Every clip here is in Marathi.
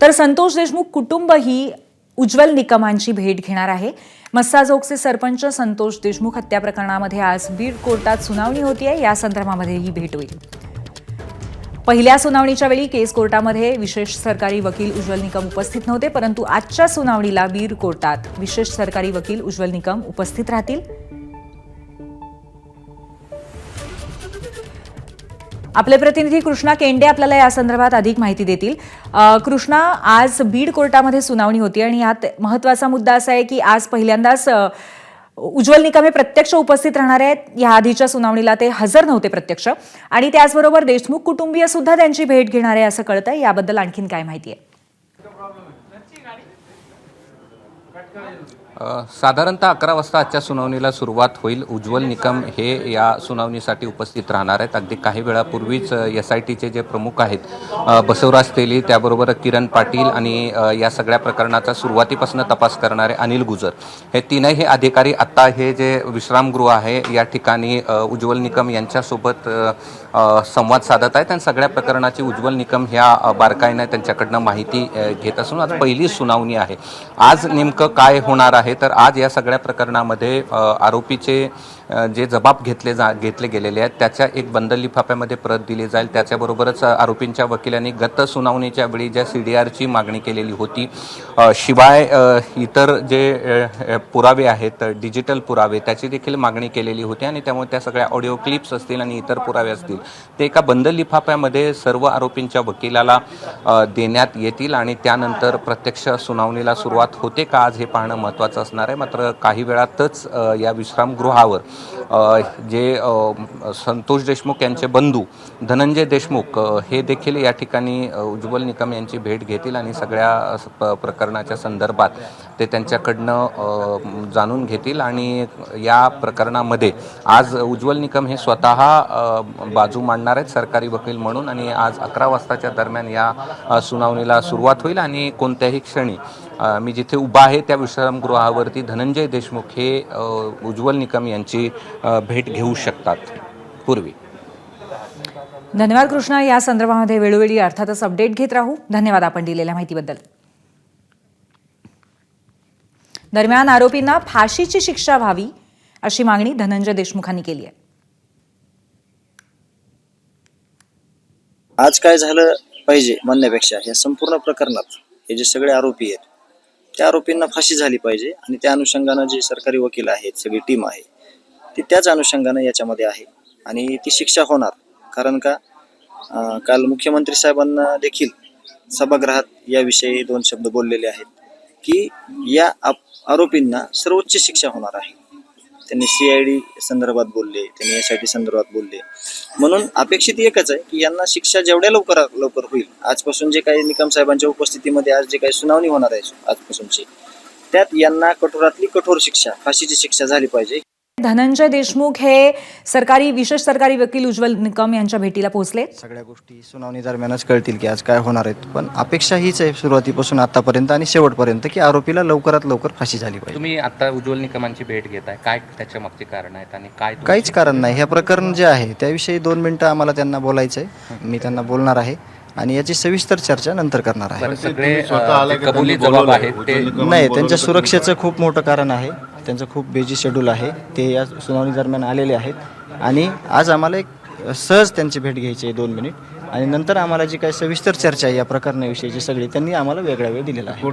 तर संतोष देशमुख कुटुंब ही उज्ज्वल निकमांची भेट घेणार आहे। मस्साजोगचे सरपंच संतोष देशमुख हत्या प्रकरणामध्ये आज बीड कोर्टात सुनावणी होतीये। या संदर्भामध्ये ही भेट होईल। पहिल्या सुनावणीच्या वेळी केस कोर्टामध्ये विशेष सरकारी वकील उज्ज्वल निकम उपस्थित नव्हते, परंतु आजच्या सुनावणीला बीड कोर्टात विशेष सरकारी वकील उज्ज्वल निकम उपस्थित राहतील। आपले प्रतिनिधी कृष्णा केंडे आपल्याला या संदर्भात अधिक माहिती देतील। कृष्णा, आज बीड कोर्टामध्ये सुनावणी होती आणि यात महत्त्वाचा मुद्दा असा आहे की आज पहिल्यांदाच उज्ज्वल निकम हे प्रत्यक्ष उपस्थित राहणार आहेत। या आधीच्या सुनावणीला ते हजर नव्हते प्रत्यक्ष, आणि त्याचबरोबर देशमुख कुटुंबीय सुद्धा त्यांची भेट घेणार आहे असं कळतंय। याबद्दल आणखीन काय माहिती आहे? साधारणतः 11 वाजता आजच्या सुनावणीला सुरुवात होईल। उज्ज्वल निकम हे या सुनावणीसाठी उपस्थित राहणार आहेत। अगदी काही वेळापूर्वीच SITचे जे प्रमुख आहेत बसवराज तेली, त्याबरोबर किरण पाटील आणि या सगळ्या प्रकरणाचा सुरुवातीपासून तपास करणारे अनिल गुजर, हे तीनही अधिकारी आता हे जे विश्रामगृह आहे या ठिकाणी उज्ज्वल निकम यांच्यासोबत संवाद साधत आहेत आणि सगळ्या प्रकरणाची उज्ज्वल निकम ह्या बारकाईने त्यांच्याकडनं माहिती घेत असून आज पहिली सुनावणी आहे। आज नेमकं काय होणार आहे, तर आज या सगळ्या प्रकरणामध्ये आरोपीचे जे जबाब घेतले गेलेले आहेत त्याच्या एक बंद लिफाफ्यामध्ये प्रत दिली जाईल। त्याच्याबरोबरच आरोपींच्या वकिलांनी गत सुनावणीच्या वेळी ज्या CDRची मागणी केलेली होती, शिवाय इतर जे पुरावे आहेत, डिजिटल पुरावे, त्याची देखील मागणी केलेली होती आणि त्यामुळे त्या सगळ्या ऑडिओ क्लिप्स असतील आणि इतर पुरावे असतील ते एका बंद लिफाफ्यामध्ये सर्व आरोपींच्या वकिलाला देण्यात येतील आणि त्यानंतर प्रत्यक्ष सुनावणीला सुरुवात होते का आज हे पाहणं महत्त्वाचं असणार आहे। मात्र काही वेळातच या विश्रामगृहावर जे संतोष देशमुख यांचे बंधू धनंजय देशमुख हे देखील या ठिकाणी उज्ज्वल निकम यांची भेट घेतील आणि सगळ्या प्रकरणाच्या संदर्भात ते त्यांच्याकडनं जाणून घेतील। आणि या प्रकरणामध्ये आज उज्ज्वल निकम हे स्वतः बाजू मांडणार आहेत सरकारी वकील म्हणून, आणि आज 11 वाजताच्या दरम्यान या सुनावणीला सुरुवात होईल आणि कोणत्याही क्षणी मी जिथे उभा आहे त्या विश्रामगृहावरती धनंजय देशमुख हे उज्ज्वल निकम यांची भेट घेऊ शकतात। पूर्वी धन्यवाद कृष्णा। या संदर्भामध्ये वेळोवेळी अर्थातच अपडेट घेत राहू। धन्यवाद आपण दिलेल्या माहितीबद्दल। दरम्यान आरोपींना फाशीची शिक्षा व्हावी अशी मागणी धनंजय देशमुखांनी केली आहे। आज काय झालं पाहिजे म्हणण्यापेक्षा या संपूर्ण प्रकरणात हे जे सगळे आरोपी आहेत त्या आरोपींना फाशी झाली पाहिजे, आणि त्या अनुषंगानं जे सरकारी वकील आहेत, सगळी टीम आहे ती त्याच अनुषंगानं याच्यामध्ये आहे आणि ती शिक्षा होणार। कारण का काल मुख्यमंत्री साहेबांना देखील सभागृहात याविषयी 2 शब्द बोललेले आहेत की या आरोपींना सर्वोच्च शिक्षा होणार आहे। त्यांनी CID संदर्भात बोलले, त्यांनी SIT संदर्भात बोलले, म्हणून अपेक्षित एकच आहे की यांना शिक्षा जेवढ्या लवकर होईल, आजपासून जे काही निकम साहेबांच्या उपस्थितीमध्ये आज जे काही सुनावणी होणार आहे आजपासूनची, त्यात यांना कठोरातली कठोर शिक्षा, फाशीची शिक्षा झाली पाहिजे। धनंजय देशमुख हे विशेष सरकारी वकील उज्ज्वल निकम यांच्या भेटीला पोहोचले। सगळ्या गोष्टी सुनावणी दरम्यानच कळतील की आज काय होणार आहेत, पण अपेक्षा हीच आहे सुरुवातीपासून आतापर्यंत आणि शेवटपर्यंत की आरोपीला लवकरात लवकर फाशी झाली पाहिजे। तुम्ही आता उज्ज्वल निकमांची भेट घेताय, काय त्याच्या मागचे कारण आहेत आणि काय? काहीच कारण नाही। हे प्रकरण जे आहे त्याविषयी 2 मिनिटं आम्हाला त्यांना बोलायचं आहे, मी त्यांना बोलणार आहे आणि याची सविस्तर चर्चा नंतर करणार आहे। सगळे कबुली जबाब आहेत ते नाही, त्यांच्या सुरक्षेचं खूप मोठं कारण आहे, त्यांचं खूप बिझी शेड्यूल आहे, ते या सुनावणी दरम्यान आलेले आहेत आणि आज आम्हाला एक सहज त्यांची भेट घ्यायची आहे 2 मिनिट, आणि नंतर आम्हाला जी काही सविस्तर चर्चा आहे या प्रकरणाविषयीची सगळी त्यांनी आम्हाला वेगळा वेळ दिलेला आहे।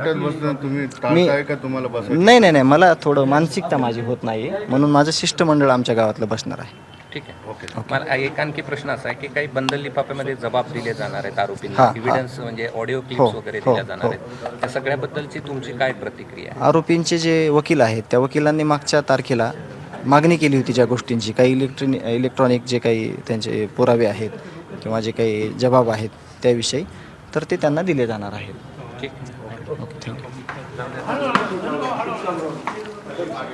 नाही, मला थोडं मानसिकता माझी होत नाही, म्हणून माझं शिष्टमंडळ आमच्या गावातलं बसणार आहे। ठीक आहे, ओके। मला एक आणखी प्रश्न असा आहे की काही बंद लिफाफ्यामध्ये जबाब दिले जाणार आहेत आरोपींना, एव्हिडन्स म्हणजे ऑडिओ क्लिप्स वगैरे दिल्या जाणार आहेत, त्या सगळ्याबद्दलची तुमची काय प्रतिक्रिया आहे? आरोपींचे जे वकील आहेत त्या वकिलांनी मागच्या तारखेला मागणी केली होती ज्या गोष्टींची, काही इलेक्ट्रॉनिक जे काही त्यांचे पुरावे आहेत किंवा जे काही जबाब आहेत त्याविषयी, तर ते त्यांना दिले जाणार आहेत। ठीक, ओके, थँक्यू।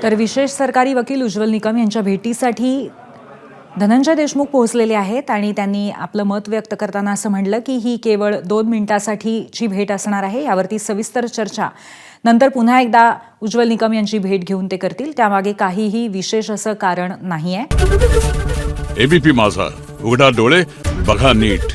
तर विशेष सरकारी वकील उज्ज्वल निकम यांच्या भेटीसाठी धनंजय देशमुख पोहोचलेले आहेत आणि त्यांनी आपलं मत व्यक्त करताना असं म्हणलं की ही केवळ 2 मिनिटासाठीची भेट असणार आहे। यावरती सविस्तर चर्चा नंतर पुन्हा एकदा उज्ज्वल निकम यांची भेट घेऊन ते करतील, त्यामागे काहीही विशेष असं कारण नाहीये। ABP माझा, उघडा डोळे बघा नीट।